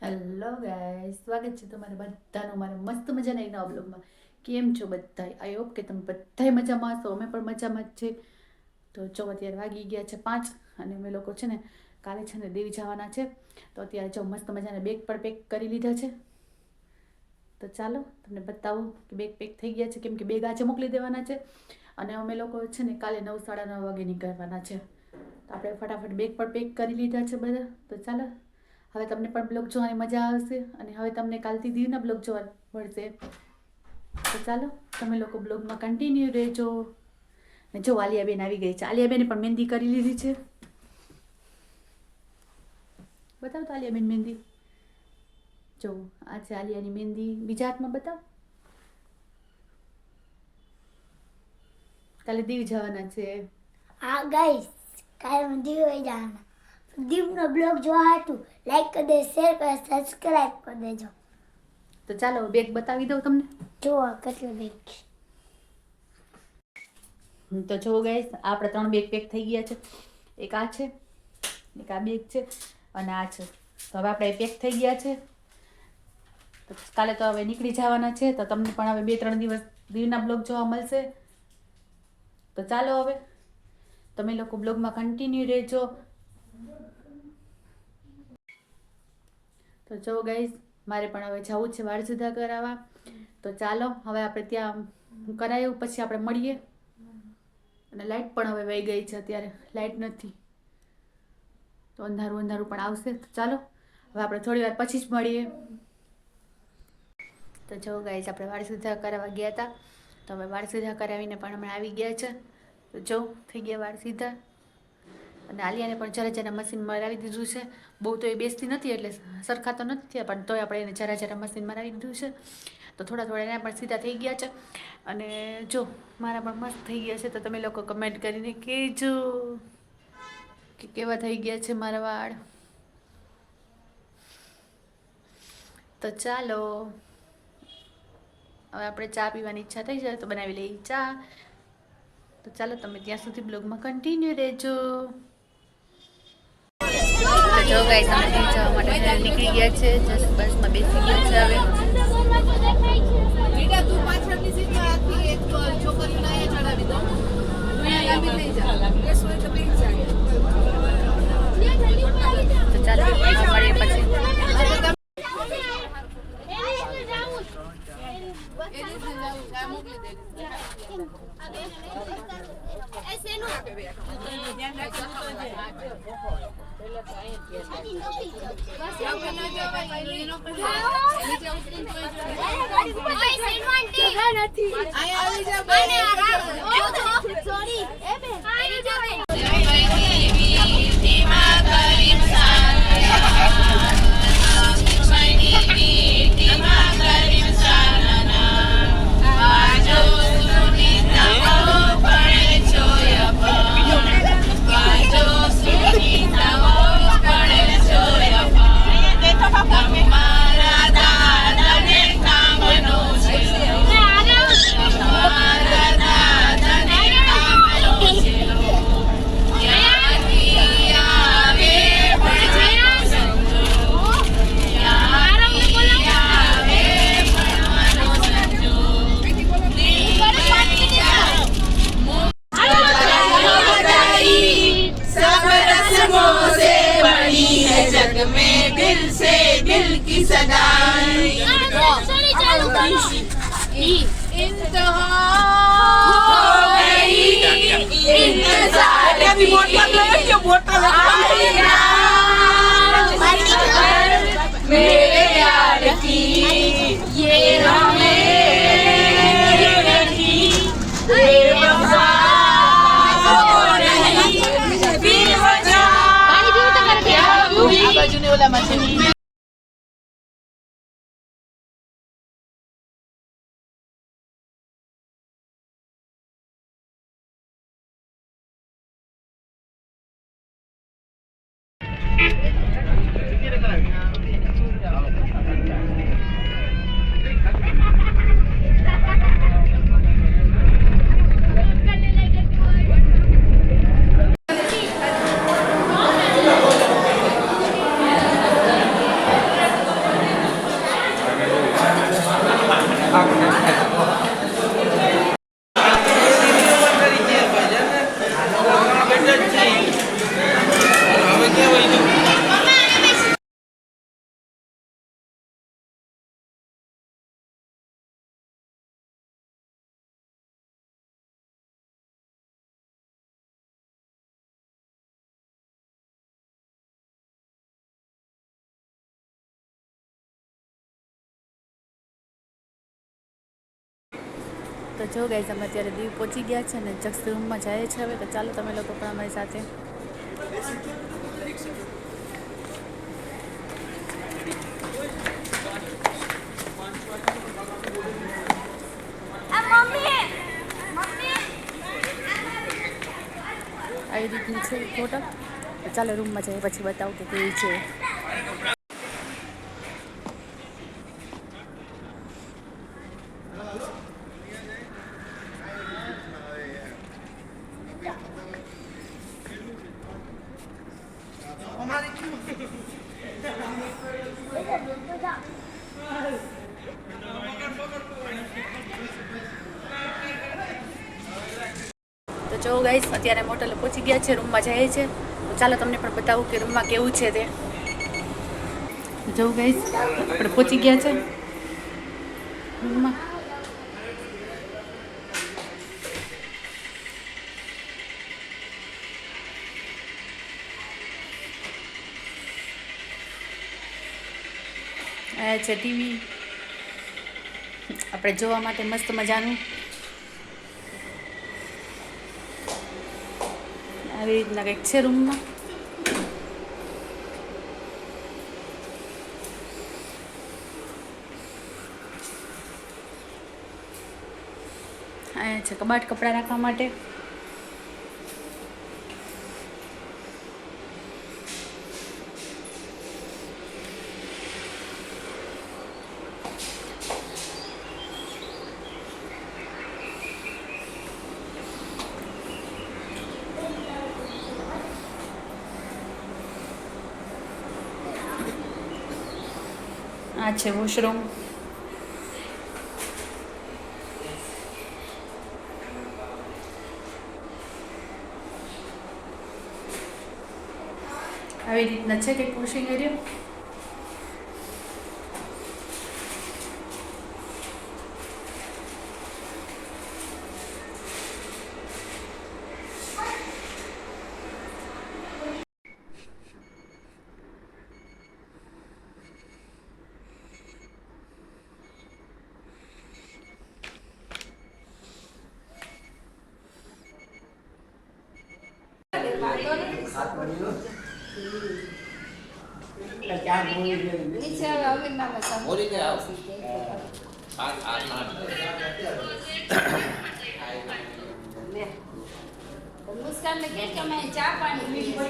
Hello guys, સ્વાગત છે તમારા બધાનું મારા મસ્ત મજાના એક નવા બ્લોગમાં. કેમ છો બધા? આઈ હોપ કે તમે બધાય મજામાં હશો. અમે પણ મજામાં જ છે. તો જો અત્યારે વાગી ગયા છે 5 અને અમે લોકો છે ને કાલે છે ને દેવી જવાના છે. તો અત્યારે જો મસ્ત મજાના બેગ પણ પેક કરી લીધા છે. તો ચાલો તમને બતાવું કે બેગ પેક થઈ ગયા છે, કેમ કે બેગ આજે મોકલી દેવાના છે અને અમે લોકો છે ને કાલે 9 સાડા 9 વાગે નીકળવાના છે. તો આપણે ફટાફટ બેગ પણ પેક કરી લીધા છે બધા. તો ચાલો હવે તમને પણ બ્લોગ જોવાની મજા આવશે અને હવે તમને કાલથી દીવના બ્લોગ જોવા મળશે. તો ચાલો તમે લોકો બ્લોગમાં કન્ટિન્યુ રહેજો. ને જો આલિયાબેન આવી ગઈ છે. આલિયાબેને પણ મહેંદી કરી લીધી છે. બતાવ તો આલિયાબેન મહેંદી. જો આ છે આલિયાની મહેંદી. બીજા હાથમાં બતાવ. કાલે દીવ જવાના છે. હા ગાઈસ, કાલે હું દીવ જવાના. દીવનો બ્લોગ જોવા હતું લાઈક કરી દે, શેર કરે, સબસ્ક્રાઇબ કરી દેજો. તો ચાલો બેગ બતાવી દઉં તમને. જો કેટલું બેગ. તો જો ગાઈસ આપણે 3 બેગ પેક થઈ ગયા છે. એક આ છે, એક આ બેગ છે અને આ છે. તો હવે આપણે પેક થઈ ગયા છે. તો કાલે તો હવે નીકળી જવાના છે. તો તમને પણ હવે 2-3 દિવસ દીવના બ્લોગ જોવા મળશે. તો ચાલો હવે તમે લોકો બ્લોગમાં કન્ટિન્યુ રહેજો. તો જો ગાઈસ મારે પણ હવે જવું છે વાળ સીધા કરાવવા. તો ચાલો હવે આપણે ત્યાં કરાવ્યું પછી આપણે મળીએ. અને લાઇટ પણ હવે વહી ગઈ છે. અત્યારે લાઇટ નથી તો અંધારું અંધારું પણ આવશે. તો ચાલો હવે આપણે થોડી વાર પછી જ મળીએ. તો જો ગાઈસ આપણે વાળ સીધા કરાવવા ગયા હતા. તો હવે વાળ સીધા કરાવીને પણ હમણાં આવી ગયા છે. તો જો થઈ ગયા વાળ સીધા અને આલિયાને પણ જરા જરા મશીન મરાવી દીધું છે. બહુ તો એ બેસતી નથી એટલે સરખા તો નથી થયા, પણ તોય આપણે એને જરા જરા મશીન મરાવી દીધું છે. તો થોડા થોડા એના પણ સીધા થઈ ગયા છે. અને જો મારા પણ મસ્ત થઈ ગયા છે. તો તમે લોકો કમેન્ટ કરીને કહેજો કે કેવા થઈ ગયા છે મારા વાળ. તો ચાલો હવે આપણે ચા પીવાની ઈચ્છા થઈ જાય તો બનાવી લઈએ ચા. તો ચાલો તમે ત્યાં સુધી બ્લોગમાં કન્ટિન્યુ રહેજો. તો જો ગાઈસ અમે દીવ જવા માટે નીકળી ગયા છે. જસ્ટ બસમાં બેસી ગયા છે હવે. બેટા તું પાછળની સીટમાં આથી એક છોકરીઓને અહીંયા ચડાવી દઉં. અહીંયા લઈ જા. બેસ હોય તો બેસી જાય. તો ચાલો મળીએ પછી. जग में दिल से दिल की सगाई इंतहा हो गई इंतजार की मेरे यार की ये हमें बेवफा हो नहीं बेवजह આ બાજુની ઓલામાં છે. તો જો ગાઈઝ અમે અત્યારે દીવ પહોંચી ગયા છે ને જક્સ રૂમમાં જાય છે હવે. તો ચાલો તમે લોકો પણ અમારી સાથે. આવી રીતની છે હોટલ. તો ચાલો રૂમમાં જઈએ પછી બતાવું કે કેવી છે. તો જો ગાઈસ અત્યારે અમે હોટલે પહોંચી ગયા છે, રૂમમાં જઈએ છે. તો ચાલો તમને પણ બતાવું કે રૂમમાં કેવું છે તે. જો ગાઈસ આપણે પહોંચી ગયા છે રૂમમાં. આ છે ટીવી આપણે જોવા માટે મસ્ત મજાનું. આવી રીતના કંઈક છે રૂમમાં. અહીંયા છે કબાટ કપડાં રાખવા માટે. આ છે વોશરૂમ. આવી રીતના છે કંઈક વોશિંગ એરિયા. મુસ્કાન ને કે મેં ચા પાણી પીવી.